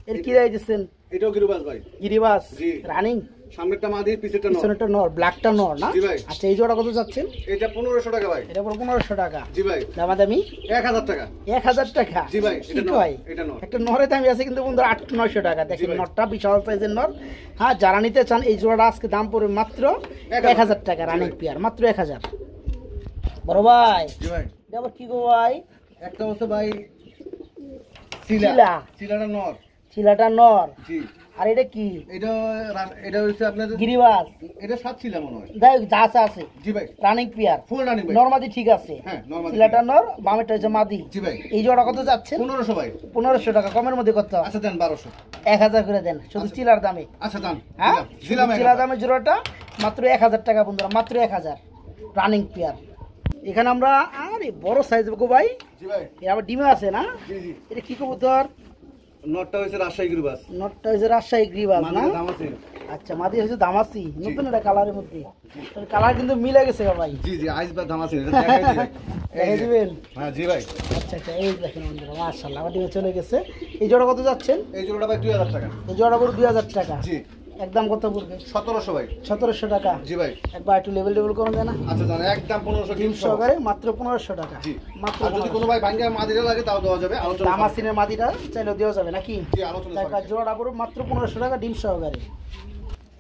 A: এর কি রাই দিবেন?
B: এটাও গিরিবাস ভাই।
A: গিরিবাস
B: জি
A: রানিং।
B: সামনেরটা মাদি পিছেরটা নর।
A: পিছনেরটা নর, ব্ল্যাকটা নর না?
B: জি ভাই।
A: আচ্ছা এই জোড়া কত যাচ্ছেন?
B: এটা 1500 টাকা ভাই।
A: এটা পুরো 1500 টাকা।
B: জি ভাই।
A: দামাদামি
B: 1000 টাকা।
A: 1000 টাকা।
B: জি ভাই
A: এটা নর। এটা নর। একটা নরের দাম আছে কিন্তু বন্ধুরা 800-900 টাকা। দেখেন নরটা বিশাল সাইজের নর। হ্যাঁ যারা নিতে চান এই জোড়াটা আজকে দাম পড়বে মাত্র 1000 টাকা রানিং পেয়ার, মাত্র 1000। বড় ভাই
B: জি ভাই
A: এটা আবার কি গো ভাই?
B: একটা হচ্ছে ভাই চিলাটা নর।
A: চিলাটা নর।
B: জি।
A: আর এটা কি?
B: এটা হচ্ছে আপনার
A: গিরিবাস।
B: এটা 7 ছিল মনে হয়।
A: দেখ যা আছে।
B: জি ভাই
A: রানিং পেয়ার।
B: ফুল রানিং ভাই।
A: নরমাদি ঠিক আছে।
B: হ্যাঁ নরমাদি।
A: চিলাটা নর, বামেরটা হচ্ছে মাদি।
B: জি ভাই।
A: এই জোড়া কত যাচ্ছে?
B: 1500 ভাই।
A: 1500 টাকা কমের মধ্যে কত?
B: আচ্ছা দেন 1200।
A: 1000 করে দেন শুধু চিলার দামে।
B: আচ্ছা দেন।
A: হ্যাঁ
B: দিলাম
A: চিলার দামে জোড়াটা মাত্র 1000 টাকা বন্ধুরা, মাত্র 1000 রানিং পেয়ার। এখানে আমরা আরে বড় সাইজ গো ভাই।
B: জি ভাই।
A: এর আবার ডিমে আছে না?
B: জি জি।
A: এটা কি কবুতর?
B: নটটা হইছে রাজশাহী গিরিবাস।
A: নটটা হইছে রাজশাহী গিরিবাস না?
B: মানে দাম আছে।
A: আচ্ছা মাদি হইছে দামাসি, নতুন একটা কালারের মধ্যে। তার কালার কিন্তু মিলে গেছে গো ভাই।
B: জি জি আইস বা দাম আছে এটা দেখাই দিই ভাই।
A: দেখাই দিবেন?
B: হ্যাঁ জি ভাই।
A: আচ্ছা আচ্ছা এই দেখেন বন্ধুরা মাশাআল্লাহ আমার ডিমে চলে গেছে। এই জোড়া কত যাচ্ছেন?
B: এই জোড়াটা ভাই 2000 টাকা।
A: এই জোড়া পুরো 2000 টাকা।
B: জি।
A: একদম কত পড়বে?
B: 1700 ভাই।
A: 1700 টাকা।
B: জি ভাই।
A: একবার একটু লেভেল করে দেন না?
B: আচ্ছা জান একদম 1500 ডিম
A: সহকারে মাত্র 1500 টাকা।
B: জি।
A: মাত্র
B: আর যদি কোনো ভাই ভাঙ্গা মাদিরা লাগে তাও দেওয়া যাবে। আলোচনা
A: দামাসিনের মাদিটা চাইলে দেওয়া যাবে নাকি?
B: জি আলোচনা
A: টাকা জোড়া পুরো মাত্র 1500 টাকা ডিম সহকারে।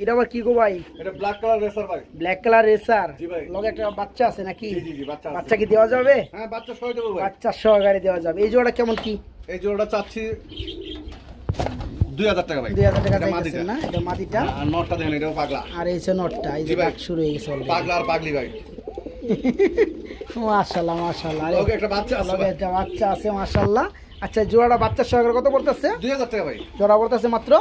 A: এটা আবার কি গো ভাই?
B: এটা ব্ল্যাক কালার রেসার ভাই।
A: Black colour racer.
B: জি ভাই।
A: লগে একটা বাচ্চা আছে নাকি?
B: জি জি জি বাচ্চা আছে।
A: বাচ্চা কি দেওয়া যাবে?
B: হ্যাঁ বাচ্চা সহ দেব ভাই।
A: বাচ্চা সহকারে দেওয়া যাবে। এই জোড়া কেমন কি?
B: এই জোড়াটা চাচ্ছি 2000 টাকা ভাই।
A: 2000 টাকা
B: এটা
A: চাইছেন
B: মাদিটা।
A: না? এটা মাদিটা।
B: আর নটটা দেখেন এটাও পাগলা।
A: আর এই যে নটটা এই যে
B: জি ভাই।
A: বাক শুরু হয়ে গেছে অলরেডি।
B: পাগলা আর পাগলি ভাই।
A: মাশাআল্লাহ মাশাআল্লাহ। আরে
B: ওকে একটা বাচ্চা আছে
A: লগে
B: ভাই।
A: একটা বাচ্চা আছে মাশাআল্লাহ। আচ্ছা জোড়াটা বাচ্চা সহকারে কত পড়তেছে?
B: 2000 টাকা ভাই।
A: জোড়া পড়তেছে মাত্র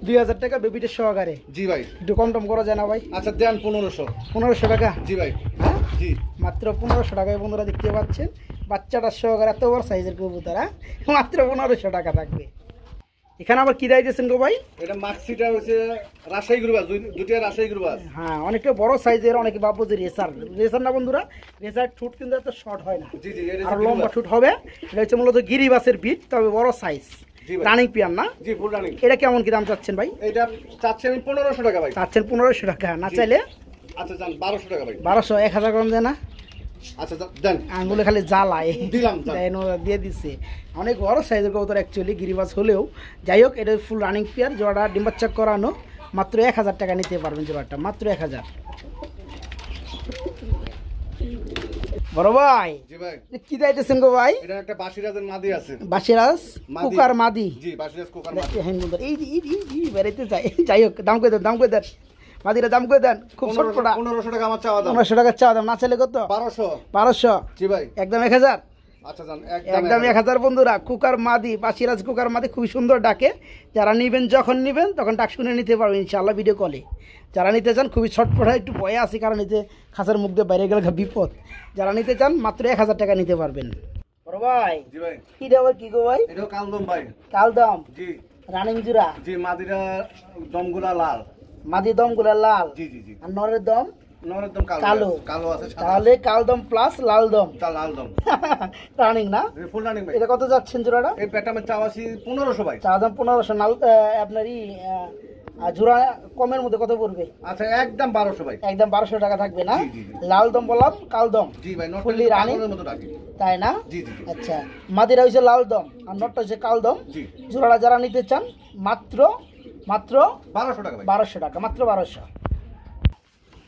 A: 2000 টাকা বেবিটের সহকারে।
B: জি ভাই।
A: একটু কম টম করা যায় না ভাই?
B: আচ্ছা দেন 1500।
A: 1500 টাকা।
B: জি ভাই।
A: হ্যাঁ
B: জি।
A: মাত্র 1500 টাকায় বন্ধুরা দেখতে পাচ্ছেন বাচ্চাটার সহকারে এত বড় সাইজের কবুতর মাত্র 1500 টাকা থাকবে। এখানে আবার কি দিয়েছেন গো ভাই?
B: এটা মাক্সিটা হচ্ছে রাজশাহী গিরিবাস, দুইটা রাজশাহী গিরিবাস।
A: হ্যাঁ অনেকটা বড় সাইজের, অনেকে ভাববো যে রেসার না বন্ধুরা। রেসার ঠুট কিন্তু এত শর্ট হয় না।
B: জি জি এটা
A: আর লম্বা ঠুট হবে। এটা হচ্ছে মূলত গিরিবাসের বিট, তবে বড় সাইজ।
B: জি ভাই।
A: রানিং পিয়ার না?
B: জি ফুল রানিং।
A: এটা কেমন কি দাম চাচ্ছেন ভাই?
B: এটা চাচ্ছি আমি 1500 টাকা ভাই।
A: চাচ্ছেন 1500 টাকা, না চাইলে
B: আচ্ছা জান 1200 টাকা ভাই।
A: 1200 1000 কম দেয় না?
B: আচ্ছা দেন।
A: আঙ্গুলে খালি জ্বালায়
B: দিলাম
A: দিয়ে দিচ্ছে। অনেক বড় সাইজের কবুতর অ্যাকচুয়ালি গিরিবাস হলেও যাই হোক এটা ফুল রানিং পেয়ার। জোড়াটা ডিম্বাচ্চা করানো, মাত্র 1000 টাকা নিতে পারবেন জোড়াটা, মাত্র 1000। বড় ভাই
B: জি ভাই
A: কি দিতেছেন গো ভাই?
B: এটা একটা বাসিরাজের মাদি আছে।
A: বাসিরাজ কুকার মাদি।
B: জি বাসিরাজ কুকার মাদি।
A: হ্যাঁ বন্ধুরা এই বেরাইতে যাই হোক দাম করে দেন, দাম করে দেন মাদিরা, দাম করে দেন। খুব ছোটপটা।
B: 1500 টাকা আমার চাওয়া দাম।
A: 1500 টাকা চাওয়া দাম, না চাইলে কত?
B: 1200।
A: 1200।
B: জি ভাই।
A: একদম 1000।
B: আচ্ছা জান
A: একদম 1000 বন্ধুরা। কুকার মাদি, বাসিরাজ কুকার মাদি খুবই সুন্দর ডাকে। যারা নেবেন যখন নেবেন তখন ডাক শুনে নিতে পারবেন ইনশাআল্লাহ ভিডিও কলে। যারা নিতে চান খুবই ছটফটা, একটু ভয়ে আছে কারণ এতে খাঁচার মুখ দিয়ে বাইরে গেলে বিপদ। যারা নিতে চান মাত্র 1000 টাকা নিতে পারবেন। বড় ভাই
B: জি ভাই
A: এটা আবার কি গো ভাই?
B: এটাও কালদম ভাই।
A: কালদম।
B: জি
A: রানিং জোড়া।
B: জি মাদিরা দমগুলা লাল।
A: মাদি দমগুলা লাল।
B: জি জি জি।
A: আর নরের দম
B: নরের দম
A: কালো।
B: কালো আছে সাদা।
A: তাহলে কালদম প্লাস লাল দম।
B: তা লাল দম।
A: রানিং না?
B: ফুল রানিং ভাই।
A: এটা কত যাচ্ছেন জোড়াটা?
B: এই প্যাটামের চাওয়াছি 1500 ভাই।
A: চা দাম 1500। নাল আপনারই জোড়া কমের মধ্যে কত পড়বে?
B: আচ্ছা একদম 1200 ভাই।
A: একদম 1200 টাকা থাকবে না?
B: জি, জি, জি।
A: লাল দম বললাম, কাল দম।
B: জি ভাই নট
A: ফুললি রানিং
B: পাগলের মতো ডাকে।
A: তাই না?
B: জি জি জি।
A: আচ্ছা মাদিরা হইছে লাল দম আর নটটা হচ্ছে কাল দম।
B: জি।
A: জোড়াটা যারা নিতে চান মাত্র
B: 1200 টাকা ভাই।
A: 1200 টাকা, মাত্র 1200।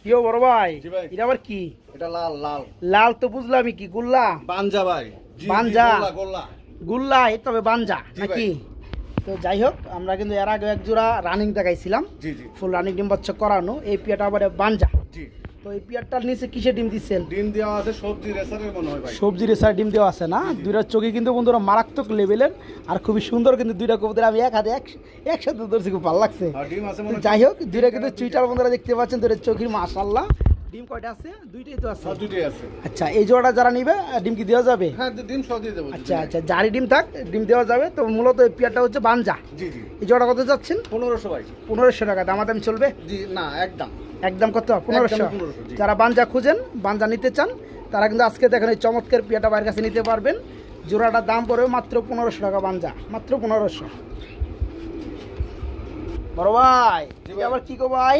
A: কিও বড় ভাই?
B: জি ভাই।
A: এটা আবার কি?
B: এটা লাল লাল।
A: লাল তো বুঝলামই, কি গুল্লা?
B: বানজা ভাই। জি, জি,
A: বানজা।
B: গোল্লা, গোল্লা।
A: গুল্লা তবে বানজা
B: জি
A: নাকি? তো যাই হোক আমরা কিন্তু এর আগে এক জোড়া রানিং দেখাইছিলাম,
B: জি জি
A: ফুল রানিং ডিম বাচ্চা করানো। এই পিয়াটা আবার বানজা।
B: জি।
A: তো এই পেয়ারটার নিচে কিসে ডিম দিচ্ছেন?
B: ডিম দেওয়া আছে সবজি রেসারের মনে হয় ভাই।
A: সবজি রেসার ডিম দেওয়া আছে না? দুইটা চোখে কিন্তু বন্ধুরা মারাত্মক লেভেলের আর খুবই সুন্দর, কিন্তু দুইটা কবুতর আমি এক হাতে একসাথে ধরছি, খুব ভালো লাগছে।
B: ডিম আছে মনে হয়।
A: যাই হোক, দুইটা কিন্তু চুইটার বন্ধুরা দেখতে পাচ্ছেন, দুইটা চোখের মাশাআল্লাহ। ডিম কয়টা আছে? দুইটাই তো আছে।
B: দুইটাই আছে।
A: আচ্ছা, এই জোড়াটা যারা নিবে ডিম কি দেওয়া যাবে?
B: হ্যাঁ, ডিম সহ দিয়ে দেবো।
A: আচ্ছা আচ্ছা, যারই ডিম থাক ডিম দেওয়া যাবে। তো মূলত এই পেয়ারটা হচ্ছে বানজা।
B: জি জি।
A: এই জোড়া কত যাচ্ছেন?
B: 1500 ভাই।
A: 1500 টাকা দামাদামি চলবে?
B: জি না, একদম
A: একদম কত? 1500।
B: জি।
A: যারা বানজা খুঁজেন, বানজা নিতে চান, তারা কিন্তু আজকে দেখেন এই চমৎকার পেয়ারটা বাইরের কাছে নিতে পারবেন। জোড়াটার দাম পড়বে মাত্র 1500 টাকা বানজা, মাত্র 1500। বড় ভাই, এটা আবার কি গো ভাই?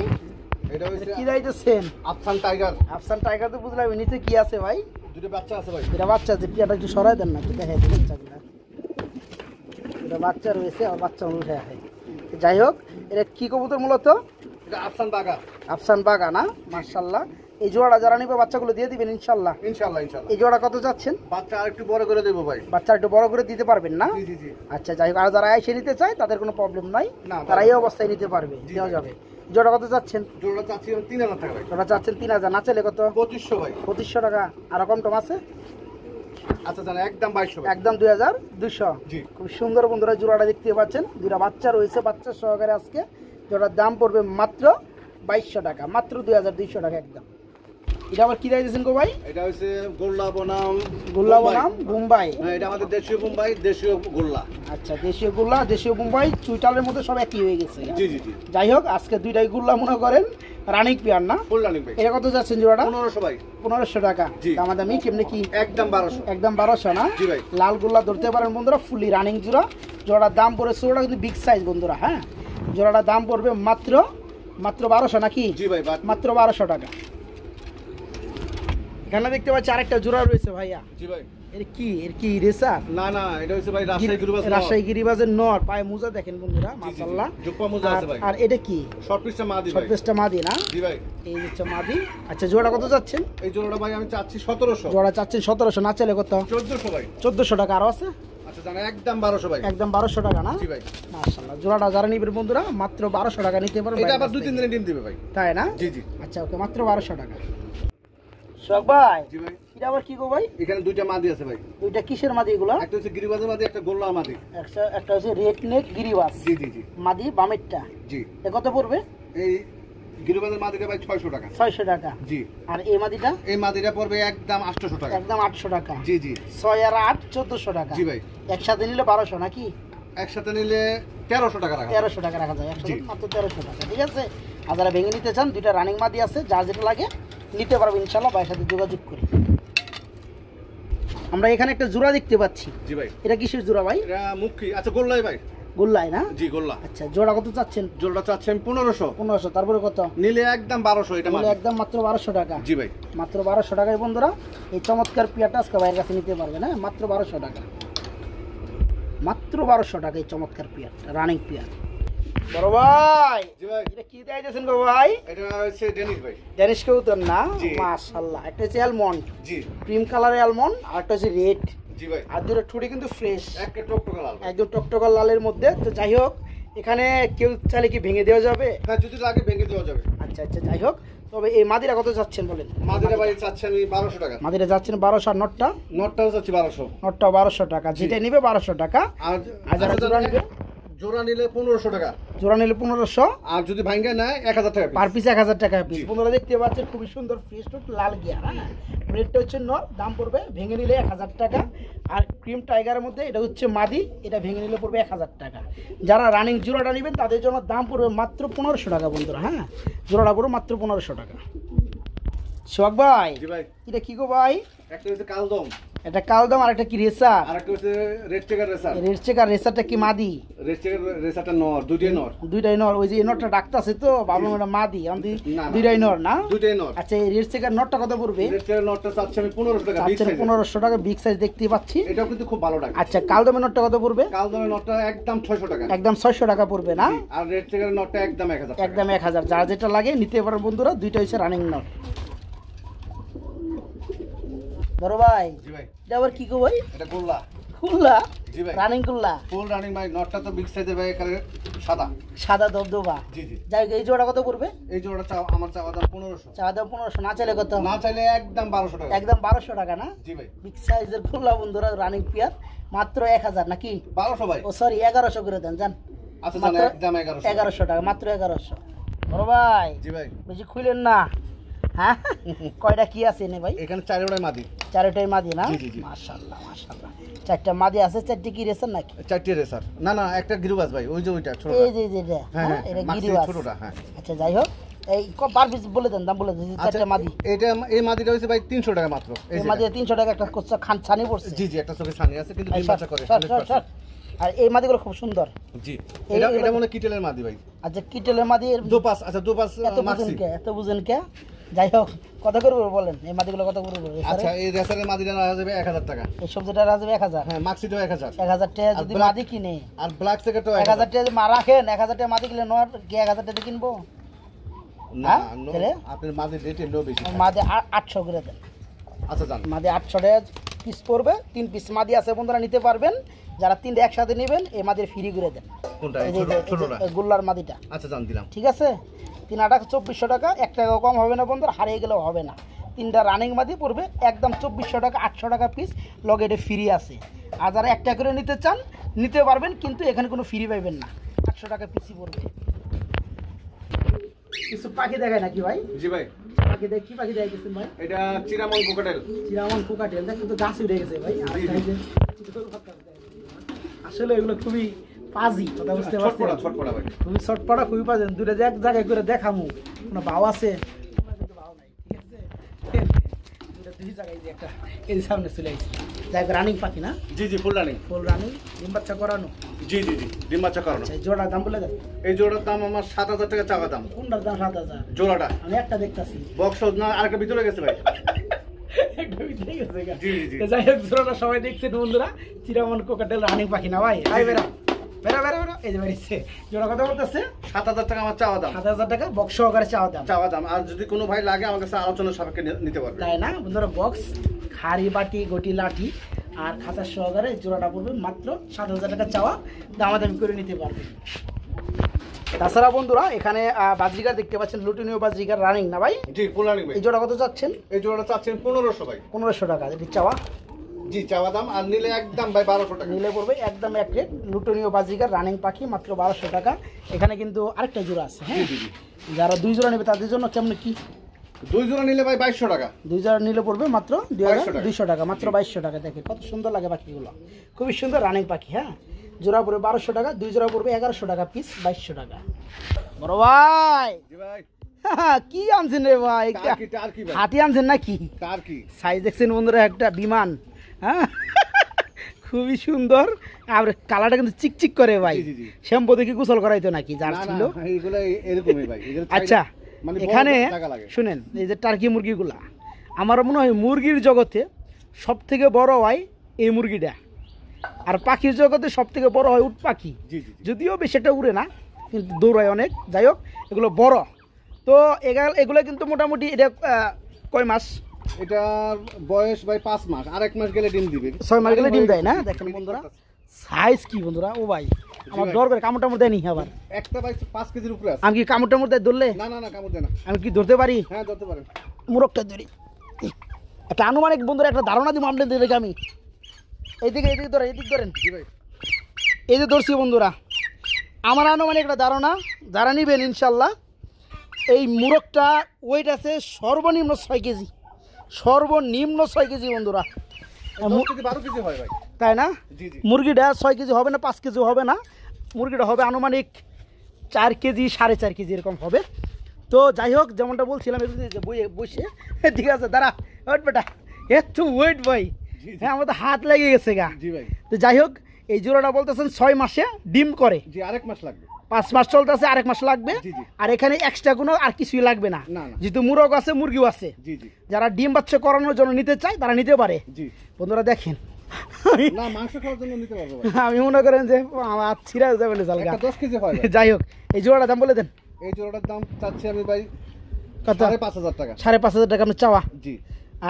B: এটা হইছে
A: কি যাইতেছেন?
B: আফসান টাইগার।
A: আফসান টাইগার তো বুঝলাম, নিচে কি আছে ভাই?
B: দুটো বাচ্চা আছে ভাই।
A: এটা বাচ্চা আছে, পেয়ারটা একটু সরাই দেন না, দেখাই দেন বাচ্চাগুলা। এটা বাচ্চা রয়েছে, আর বাচ্চা উঠে আসে। যাই হোক, এটা কি কবুতর মূলত?
B: এটা আফসান বাগা।
A: আফসান বাগা না? মাশাআল্লাহ। এই জোড়াটা যারা নিবে বাচ্চাগুলো দিয়ে দিবেন ইনশাআল্লাহ।
B: ইনশাআল্লাহ ইনশাআল্লাহ।
A: এই জোড়া কত যাচ্ছেন?
B: বাচ্চা আরেকটু বড় করে দেবো ভাই।
A: বাচ্চা একটু বড় করে দিতে পারবেন না?
B: জি জি জি।
A: আচ্ছা, যাই হোক, আর যারা এসে নিতে চায় তাদের কোনো প্রবলেম নাই,
B: না,
A: তারা এই অবস্থায় নিতে পারবে, দেওয়া যাবে। জোড়া কত যাচ্ছেন?
B: জোড়া চাচ্ছি 3000 টাকা ভাই।
A: জোড়া চাচ্ছেন 3000, না চাইলে কত?
B: 2500 ভাই।
A: 2500 টাকা। আর কম টম আছে?
B: আচ্ছা জান, একদম 2200 ভাই।
A: একদম 2200।
B: জি।
A: খুব সুন্দর বন্ধুরা, জোড়াটা দেখতে পাচ্ছেন, দুইটা বাচ্চা রয়েছে, বাচ্চা সহকারে আজকে জোড়ার দাম পড়বে মাত্র 2200 টাকা, মাত্র 2200 টাকা একদম। এটা আবার কি দিয়েছেন গো ভাই?
B: এটা হচ্ছে গোল্লা বনাম।
A: গোল্লা বনাম বোম্বাই।
B: হ্যাঁ, এটা আমাদের দেশীয় বোম্বাই, দেশীয় গোল্লা।
A: আচ্ছা, দেশীয় গোল্লা, দেশীয় বোম্বাই, চুইটালের মধ্যে সব একই হয়ে গেছে।
B: জি জি জি।
A: যাই হোক, আজকে দুইটাই গোল্লা মনে করেন, রানিং পেয়ার না?
B: ফুল রানিং ভাই।
A: এটা কত যাচ্ছেন জোড়াটা?
B: 1500 ভাই।
A: 1500 টাকা।
B: জি।
A: দামাদামি কেমনে কি?
B: একদম 1200।
A: একদম 1200 না?
B: জি ভাই।
A: লাল গোল্লা ধরতে পারেন বন্ধুরা, ফুলি রানিং জোড়া। জোড়ার দাম পড়বে, জোড়াটা কিন্তু বিগ সাইজ বন্ধুরা। হ্যাঁ, জোড়াটার দাম পড়বে মাত্র 1200 নাকি?
B: জি ভাই,
A: মাত্র 1200 টাকা। এখানে দেখতে পাচ্ছি আরেকটা জোড়া রয়েছে ভাইয়া।
B: জি ভাই।
A: এর কি রেসার?
B: না না, এটা হচ্ছে ভাই রাজশাহী গিরিবাজ।
A: রাজশাহী গিরিবাজের নর, পায়ে মোজা দেখেন বন্ধুরা, মাশাআল্লাহ।
B: জুপ্পা মোজা আছে ভাই।
A: আর এটা কি?
B: শর্ট পিসটা মাদি ভাই।
A: শর্ট পিসটা মাদি না?
B: জি ভাই।
A: এই হচ্ছে মাদি। আচ্ছা, জোড়া কত যাচ্ছেন?
B: এই জোড়াটা ভাই আমি চাচ্ছি 1700।
A: জোড়া চাচ্ছেন 1700, না চাইলে কত?
B: 1400 ভাই।
A: 1400 টাকা। আরো আছে?
B: আচ্ছা জান, একদম 1200 ভাই।
A: একদম 1200 টাকা না?
B: জি ভাই।
A: মাশাআল্লাহ, জোড়াটা যারা নিবেন বন্ধুরা মাত্র 1200 টাকা নিতে পারবেন।
B: এটা আবার 2-3 দিনে ডিম দিবে ভাই।
A: তাই না?
B: জি জি।
A: আচ্ছা, ওকে, মাত্র 1200 টাকা। সোহাগ ভাই,
B: জি ভাই।
A: এটা আবার কি গো ভাই?
B: এখানে দুইটা মাদি আছে ভাই।
A: দুইটা কিসের মাদি এগুলা?
B: একটা হচ্ছে গিরিবাজের মাদি, একটা গোল্লা মাদি।
A: একটা হচ্ছে রেড নেক গিরিবাজ।
B: জি জি জি।
A: মাদি বামেরটা।
B: জি।
A: এ কত পড়বে?
B: এই গিরিবাজের মাদিটা ভাই 600 টাকা।
A: 600 টাকা।
B: জি।
A: আর এই মাদিটা?
B: এই মাদিটা পড়বে একদম 800 টাকা।
A: একদম 800 টাকা।
B: জি জি।
A: 6 আর 8 1400 টাকা।
B: জি ভাই।
A: একসাথে নিলে 1200 নাকি?
B: একসাথে নিলে 1300 টাকা রাখা।
A: 1300 টাকা রাখা যায় একসাথে, মাত্র 1300 টাকা। ঠিক আছে, আর যারা ভেঙে নিতে চান, দুইটা রানিং মাদি আছে, যার যেটা লাগে নিতে পারবেন ইনশাআল্লাহ, ভাইয়ের সাথে যোগাযোগ করে। আমরা এখানে একটা জোড়া দেখতে পাচ্ছি।
B: জি ভাই।
A: এটা কিসের জোড়া ভাই?
B: এটা মুখী। আচ্ছা, গোল্লাই ভাই।
A: গোল্লাই না?
B: জি, গোল্লা।
A: আচ্ছা, জোড়া কত চাচ্ছেন?
B: জোড়াটা চাচ্ছি আমি 1500।
A: 1500। তারপরে কত
B: নিলে একদম 1200। এটা
A: নিলে? একদম মাত্র 1200 টাকা।
B: জি ভাই।
A: মাত্র 1200 টাকায় বন্ধুরা এই চমৎকার পেয়ারটা আজকে ভাইয়ের কাছে নিতে পারবেন। হ্যাঁ, মাত্র 1200 টাকা। মাত্র 1200 টাকা এই চমৎকার পেয়ারটা, রানিং পেয়ার। বড় ভাই,
B: জি ভাই।
A: এটা কি দিয়েছেন গো ভাই?
B: এটা হচ্ছে ডেনিশ ভাই।
A: ড্যানিশ কবুতর না?
B: জি।
A: মাশাআল্লাহ। একটা হচ্ছে অ্যালমন্ড,
B: জি।
A: ক্রিম কালারের অ্যালমন্ড, আর একটা হচ্ছে রেড।
B: জি ভাই।
A: আর দুটো ঠুটি কিন্তু ফ্রেশ,
B: একটা টকটকা লাল।
A: একদম টকটকা লালের মধ্যে। তো যাই হোক, এখানে কেউ চাইলে কি ভেঙে দেওয়া যাবে?
B: হ্যাঁ, যদি লাগে ভেঙে দেওয়া যাবে।
A: আচ্ছা আচ্ছা, যাই হোক, তবে এই মাদিরা কত যাচ্ছেন বলেন?
B: মাদিরা ভাই চাচ্ছি আমি 1200 টাকা।
A: মাদিরা যাচ্ছেন 1200, আর নটটা?
B: নটটাও চাচ্ছি 1200।
A: নটটা 1200 টাকা। যেটা নিবে 1200 টাকা। আর যারা জোড়া নিবে?
B: জোড়া নিলে 1500 টাকা।
A: জোড়া নিলে 1500।
B: আর যদি ভাঙ্গা নেয় 1000 টাকা
A: পার পিস 1000 টাকা পিস। বন্ধুরা দেখতে পাচ্ছেন খুবই সুন্দর ফ্রেশ টুট লাল গিয়ার। হ্যাঁ, রেডটা হচ্ছে নর, দাম পড়বে ভেঙে নিলে 1000 টাকা। আর ক্রিম টাইগারের মধ্যে এটা হচ্ছে মাদি, এটা ভেঙে নিলে পড়বে 1000 টাকা। যারা রানিং জোড়াটা নেবেন তাদের জন্য দাম পড়বে মাত্র 1500 টাকা বন্ধুরা। হ্যাঁ, জোড়াটা পড়বে মাত্র 1500 টাকা। সোহাগ ভাই,
B: জি ভাই।
A: এটা কি গো ভাই?
B: একটা হচ্ছে কালদম,
A: এটা কালদম, আর একটা কি রেসার?
B: আর একটা হচ্ছে red checker racer.
A: Red checker রেসারটা কি মাদি?
B: রেড চেকার রেসারটা নর, দুইটাই নর।
A: দুইটাই নর। ওই যে এই নরটা ডাকতেছে তো ভাবলাম এটা মাদি, আমি
B: না, না।
A: দুইটাই নর না?
B: দুইটাই নর।
A: আচ্ছা, এই রেড চেকার নরটা কত পড়বে?
B: রেড চেকার নরটা চাচ্ছি আমি 1500 টাকা। বিগ
A: আচ্ছা,
B: সাইজ।
A: 1500 টাকা বিগ সাইজ দেখতে পাচ্ছি।
B: এটাও কিন্তু খুব ভালো টাকা।
A: আচ্ছা, কালদমের নটটা কত পড়বে?
B: কালদমের নরটা একদম 600 টাকা।
A: একদম 600 টাকা পড়বে না?
B: আর রেড চেকারের নরটা একদম 1000 টাকা।
A: একদম 1000। যার যেটা লাগে নিতে পারেন বন্ধুরা, দুইটা হচ্ছে রানিং নট। বড় ভাই,
B: জি ভাই।
A: এটা আবার কি গো ভাই?
B: এটা গোল্লা।
A: খুললা?
B: জি ভাই
A: রানিং কুল্লা
B: ফুল রানিং ভাই। নটটা তো বিগ সাইজের ভাই, এখানে সাদা
A: সাদা দবদবা।
B: জি জি।
A: যাই হোক, এই জোড়া কত পড়বে?
B: এই জোড়াটা আমার চাওয়া দাম 1500।
A: চাওয়া দাম 1500, না চাইলে কত?
B: না চাইলে একদম 1200 টাকা।
A: একদম 1200 টাকা না?
B: জি ভাই।
A: বিগ সাইজের কুল্লা বন্ধুরা, রানিং পেয়ার, মাত্র 1000 নাকি?
B: 1200 ভাই।
A: ও সরি, 1100 করে দেন জান।
B: আচ্ছা জান, একদম
A: 1100 টাকা, মাত্র 1100। বড় ভাই
B: জি ভাই,
A: বেশি খুলেন না। হ্যাঁ, কয়টা কি আছে নে ভাই?
B: এখানে চারটাই মাদি।
A: চারটাই মাদি না?
B: জি জি জি।
A: মাশাআল্লাহ মাশাআল্লাহ। চারটা মাদি আছে, চারটি কি রেসার নাকি?
B: চারটি রেসার না, না একটা গিরিবাজ ভাই, ওই যে ওইটা ছোটটা।
A: এই যে এটা,
B: হ্যাঁ
A: এটা
B: মাক্সি
A: গিরিবাজ
B: ছোটটা। হ্যাঁ
A: আচ্ছা, যাই হোক, এই পার পিস বলে দেন, দাম বলে দেন। চারটা মাদি,
B: এটা এই মাদিটা হইছে ভাই 300 টাকা মাত্র।
A: এই মাদি 300 টাকা, একটা কোচ্চা খান ছানি পড়ছে।
B: জি জি, একটা চোখে ছানি আছে, কিন্তু ডিম বাচ্চা করে 100%।
A: আর এই মাদিগুলো খুব সুন্দর।
B: জি, এটা মনে কিটেলের মাদি ভাই।
A: আচ্ছা, কিটেলের মাদি
B: দোপাস। আচ্ছা দোপাস মাক্সি।
A: এত বুঝেন কে? যাই হোক, কত করে বলেন এই মাদিগুলো, কত করে বলবো?
B: আচ্ছা, এই রেসারের মাদিটা রাখা যাবে 1000 টাকা।
A: এই সবজিটা রাখা যাবে 1000।
B: হ্যাঁ, মাক্সিটাও 1000।
A: 1000 টাকা যদি মাদি কিনে,
B: আর ব্ল্যাক সেকেটও
A: 1000 টাকা যদি রাখেন, 1000 টাকা মাদি কিনলে নর কি 1000 টাকা কিনবো?
B: না,
A: তাহলে
B: আপনার মাদির রেট এলো বেশি।
A: মাদি 800 করে দেন।
B: আচ্ছা জান,
A: মাদি 800 টাকা পিস পড়বে। 3 পিস মাদি আছে বন্ধুরা, নিতে পারবেন। যারা 3টা একসাথে নেবেন, এই মাদির ফ্রি করে দেন।
B: কোনটা?
A: এই যে
B: ছোটটা?
A: গুল্লার মাদিটা।
B: আচ্ছা জান, দিলাম।
A: ঠিক আছে, 3 টাকা 2400 টাকা, 1 টাকাও কম হবে না বন্ধুরা, হারিয়ে গেলেও হবে না। 3টা রানিং মাদি পড়বে একদম 2400 টাকা, 800 টাকা পিস, লগে এটা ফ্রি আছে। আর যারা 1 টাকা করে নিতে চান নিতে পারবেন, কিন্তু এখানে কোনো ফ্রি পাইবেন না, 800 টাকা পিসই পড়বে। কিছু পাখি দেখায় নাকি ভাই?
B: জি ভাই,
A: পাখি দেখ, কি পাখি দেখাইতেছেন ভাই?
B: এটা চিরামন কোকাটেল।
A: চিরামন কোকাটেল, দেখ কিন্তু গাছ উঠে গেছে ভাই। আসলে এগুলো খুবই পাজি, কথা বুঝতে পারছেন?
B: ছটপটা ভাই,
A: খুবই ছটপটা, খুবই পাজি। দূরে এক জায়গায় করে দেখামু, কোনো ভাও আছে? ভাও নাই, ঠিক আছে? দুই জায়গায় যে একটা এই সামনে চলে আসছে। যাই হোক, রানিং পাখি না?
B: জি জি, ফুল রানিং।
A: ফুল রানিং, ডিম বাচ্চা করানো।
B: জি জি জি, ডিম বাচ্চা করানো।
A: এই জোড়ার দাম বলে দেন।
B: এই জোড়ার দাম আমার 7000 টাকা চাওয়া দাম।
A: কোনটার দাম 7000?
B: জোড়াটা
A: আমি একটা দেখতাছি।
B: বক্স না, আরেকটা ভিতরে গেছে ভাই।
A: একটা ভিতরে গেছে গা।
B: জি জি।
A: যাই হোক, জোড়াটা সবাই দেখছেন বন্ধুরা, চিরামন কোকাটেল রানিং পাখি না ভাই? আই বেরা বেরা বেরা বেরা, এই যে বেরিয়েছে। জোড়া কত বলতেছে?
B: 7000 টাকা আমার চাওয়া দাম।
A: 7000 টাকা বক্স সহকারে চাওয়া দাম।
B: চাওয়া দাম। আর যদি কোনো ভাই লাগে আমার কাছে আলোচনা সাপেক্ষে নিতে পারবে।
A: তাই না বন্ধুরা? বক্স, খাড়ি, বাটি, গটি, লাঠি আর খাঁচা সহকারে জোড়াটা পড়বে মাত্র 7000 টাকা চাওয়া, দামাদামি করে নিতে পারবে। তাছাড়া বন্ধুরা, এখানে বাজরিকার দেখতে পাচ্ছেন, লুটিনীয় বাজরিকার রানিং না ভাই?
B: জি, ফুল রানিং ভাই।
A: এই জোড়া কত চাচ্ছেন?
B: এই জোড়াটা চাচ্ছেন 1500 ভাই।
A: 1500 টাকা এটি চাওয়া।
B: জি, চাওয়া দাম। আর নিলে একদম ভাই 1200 টাকা।
A: নিলে পড়বে একদম এক রেট, লুটনীয় বাজিকার রানিং পাখি, মাত্র 1200 টাকা। এখানে কিন্তু আরেকটা জোড়া আছে। হ্যাঁ, যারা 2 জোড়া নেবে তাদের জন্য কেমন কি?
B: 2 জোড়া নিলে ভাই 2200 টাকা।
A: 2 জোড়া নিলে পড়বে মাত্র 2200 টাকা, মাত্র 2200 টাকা। দেখে কত সুন্দর লাগে পাখিগুলো, খুবই সুন্দর রানিং পাখি। হ্যাঁ, জোড়া পড়বে 1200 টাকা, 2 জোড়া পড়বে 1100 টাকা পিস, 2200 টাকা। বড় ভাই,
B: জি ভাই,
A: কি আনছেন রে ভাই?
B: টার্কি ভাই।
A: হাতি আনছেন নাকি?
B: টার্কি
A: সাইজ দেখছেন বন্ধুরা, একটা বিমান। হ্যাঁ, খুবই সুন্দর। আর কালারটা কিন্তু চিকচিক করে ভাই। শ্যাম্পু দেখি গোসল করাইতো নাকি যার ছিল?
B: এইগুলো এরকমই ভাই।
A: আচ্ছা, এখানে শুনেন, এই যে টার্কি মুরগিগুলা, আমার মনে হয় মুরগির জগতে সব থেকে বড় হয় এই মুরগিটা, আর পাখির জগতে সব থেকে বড় হয় উট পাখি। যদিও বেশি একটা উড়ে না, কিন্তু দৌড়ায় অনেক। যাই হোক, এগুলো বড় তো। এগুলো কিন্তু মোটামুটি, এটা কয় মাস?
B: এটার বয়স ভাই 5 মাস। আর 1 মাস গেলে ডিম দিবে।
A: 6 মাস গেলে ডিম দেয় না? দেখেন বন্ধুরা, সাইজ কি বন্ধুরা! ও ভাই, আমার ডর করে, কামড় টামড় দেয়নি আবার?
B: একটা ভাই 5 কেজির উপরে আছে।
A: আমি কি কামড় টামড় দেয় ধরলে?
B: না না না, কামড় দেয় না।
A: আমি কি ধরতে পারি?
B: হ্যাঁ, ধরতে পারেন।
A: মুরগটা ধরি, একটা আনুমানিক বন্ধুরা একটা ধারণা দিব আপনি দেখে। আমি এইদিকে ধরেন, এদিক ধরেন।
B: জি ভাই,
A: এই যে ধরছি বন্ধুরা, আমার আনুমানিক একটা ধারণা, যারা নিবেন ইনশাল্লাহ, এই মুরগটা ওয়েট আছে সর্বনিম্ন 6 কেজি, সর্বনিম্ন 6 কেজি বন্ধুরা।
B: 10 কেজি 12 কেজি হয় ভাই,
A: তাই না?
B: জি জি।
A: মুরগিটা 6 কেজি হবে না, 5 কেজি হবে না, মুরগিটা হবে আনুমানিক 4 কেজি, 4.5 কেজি এরকম হবে। তো যাই হোক, যেমনটা বলছিলাম, বসে ঠিক আছে, দাঁড়া ওয়েট বেটা, এত ওয়েট ভাই। হ্যাঁ, আমার তো হাত লেগে গেছে গা।
B: জি ভাই।
A: তো যাই হোক, এই জোড়াটা বলতেছেন 6 মাসে ডিম করে।
B: জি, আরেক মাস লাগবে।
A: 5 মাস চলতেছে, আরেক মাস লাগবে।
B: জি জি।
A: আর এখানে এক্সট্রা কোনো আর কিছুই লাগবে না,
B: না না।
A: যেহেতু মুরগ আছে, মুরগিও আছে।
B: জি জি।
A: যারা ডিম বাচ্চা করানোর জন্য নিতে চায় তারা নিতে পারে।
B: জি
A: বন্ধুরা দেখেন,
B: না, মাংস খাওয়ার জন্য নিতে পারবো ভাই।
A: আমি মনে করেন যে আমার ছিঁড়া যাবে না জালগা।
B: একটা 10 কেজি হয় ভাই।
A: যাই হোক, এই জোড়াটার দাম বলে দেন।
B: এই জোড়াটার দাম চাচ্ছি আমি ভাই
A: কত?
B: 5500 টাকা।
A: 5500 টাকা আপনি চাওয়া।
B: জি।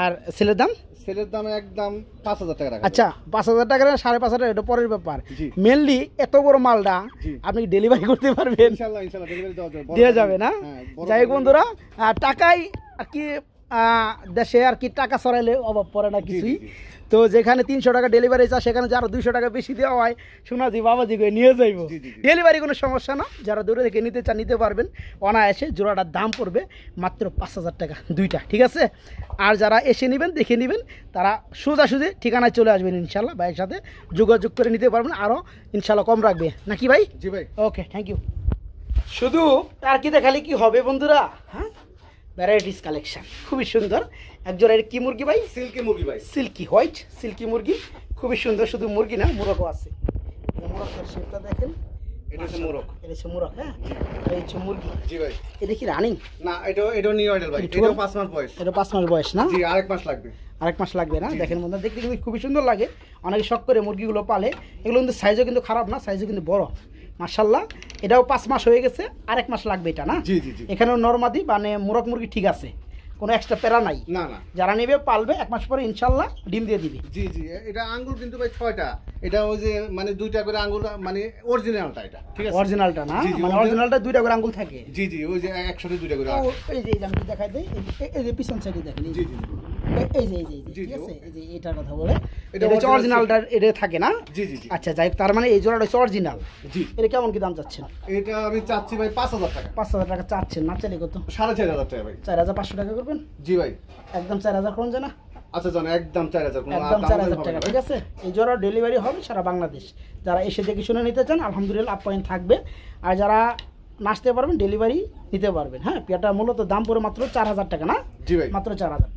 A: আর ছেলের দাম?
B: সেলের দাম একদম 5000 টাকা রাখা
A: আচ্ছা 5000 টাকা 5.5 টাকা এটা পরের ব্যাপার
B: জি।
A: মেনলি এত বড় মালটা
B: জি।
A: আপনি ডেলিভারি করতে পারবেন
B: ইনশাআল্লাহ ইনশাআল্লাহ ডেলিভারি
A: দেওয়া যাবে না
B: হ্যাঁ, বড়
A: যাই হোক বন্ধুরা টাকাই আর কি দেশে আর কি টাকা ছড়াইলে অভাব পড়ে না কিছুই
B: জি।
A: তো যেখানে 300 টাকা ডেলিভারি চা সেখানে যারা 200 টাকা বেশি দেওয়া হয় সোনাজি বাবাজি করে নিয়ে যাইব
B: জি, জি, জি।
A: ডেলিভারি কোনো সমস্যা না যারা দূরে থেকে নিতে চান নিতে পারবেন অনায়াসে জোড়াটার দাম পড়বে মাত্র 5000 টাকা দুইটা ঠিক আছে আর যারা এসে নেবেন দেখে নেবেন তারা সোজাসুজি ঠিকানায় চলে আসবেন ইনশাল্লাহ ভাইয়ের সাথে যোগাযোগ করে নিতে পারবেন আরও ইনশাল্লাহ কম রাখবে নাকি ভাই
B: জি ভাই
A: ওকে থ্যাংক ইউ শুধু আর কি দেখালে কি হবে বন্ধুরা হ্যাঁ ভ্যারাইটিস কালেকশন খুবই সুন্দর একজোড়া এর কি মুরগি ভাই
B: সিল্কি মুরগি ভাই
A: সিল্কি হোয়াইট সিল্কি মুরগি খুবই সুন্দর শুধু মুরগি না মুরগও আছে মুরগের শেপটা দেখেন
B: এটা হচ্ছে মোরগ
A: এটা হচ্ছে মুরগ হ্যাঁ আর এই হচ্ছে মুরগি
B: জি ভাই
A: এটা কি রানিং
B: না এটা নিউ আইডল ভাই
A: এটা
B: এটাও 5 মাস বয়স
A: এটা 5 মাস বয়স না
B: জি আরেক মাস লাগবে
A: আরেক মাস লাগবে না দেখেন বন্ধুরা দেখতে কিন্তু খুবই সুন্দর লাগে অনেকে শখ করে মুরগিগুলো পালে এগুলো কিন্তু সাইজও কিন্তু খারাপ না সাইজও কিন্তু বড় মাশাল্লাহ এটাও 5 মাস হয়ে গেছে আরেক মাস লাগবে এটা না
B: জি জি জি
A: এখানেও নরমাদি মানে মুরগ মুরগি ঠিক আছে কোনো এক্সট্রা প্যারা নাই
B: না না
A: যারা নেবে পালবে 1 মাস পরে ইনশাল্লাহ ডিম দিয়ে দিবে
B: জি জি এটা আঙ্গুল কিন্তু ভাই 6টা এটা ওই যে মানে 2টা করে আঙ্গুল মানে অরিজিনালটা এটা ঠিক আছে
A: অরিজিনালটা না
B: জি, জি,
A: মানে অরিজিনালটা 2টা করে আঙ্গুল থাকে
B: জি জি ওই যে একসাথে 2টা করে
A: ও, এই যে আমি দেখাই দেই এই যে পিছন সাইডে দেখেন
B: জি জি
A: এই যে
B: জি,
A: ঠিক
B: জি,
A: আছে এই যে এটার কথা বলে
B: এটা
A: এটা হচ্ছে
B: original
A: অরিজিনালটা এটা থাকে না
B: জি জি জি
A: আচ্ছা যাই হোক, তার মানে এই জোড়াটা হচ্ছে অরিজিনাল
B: জি
A: এটা কেমন কি দাম চাচ্ছেন
B: এটা আমি চাচ্ছি ভাই 5000 টাকা
A: 5000 টাকা চাচ্ছেন না চাইলে কত
B: 4500 টাকা ভাই
A: 4500 টাকা করবেন
B: জি ভাই
A: একদম 4000 কোন জানা
B: আচ্ছা জানো একদম 4000 কোনো
A: একদম
B: দাম
A: 4000
B: হবে
A: টাকা
B: না
A: ঠিক আছে এই জোড়া ডেলিভারি হবে সারা বাংলাদেশ যারা এসে দেখে শুনে নিতে চান আলহামদুলিল্লাহ পয়েন্ট থাকবে আর যারা নাচতে পারবেন ডেলিভারি নিতে পারবেন হ্যাঁ পেয়ারটা মূলত দাম পড়ে মাত্র 4000 টাকা না
B: জি ভাই
A: মাত্র 4000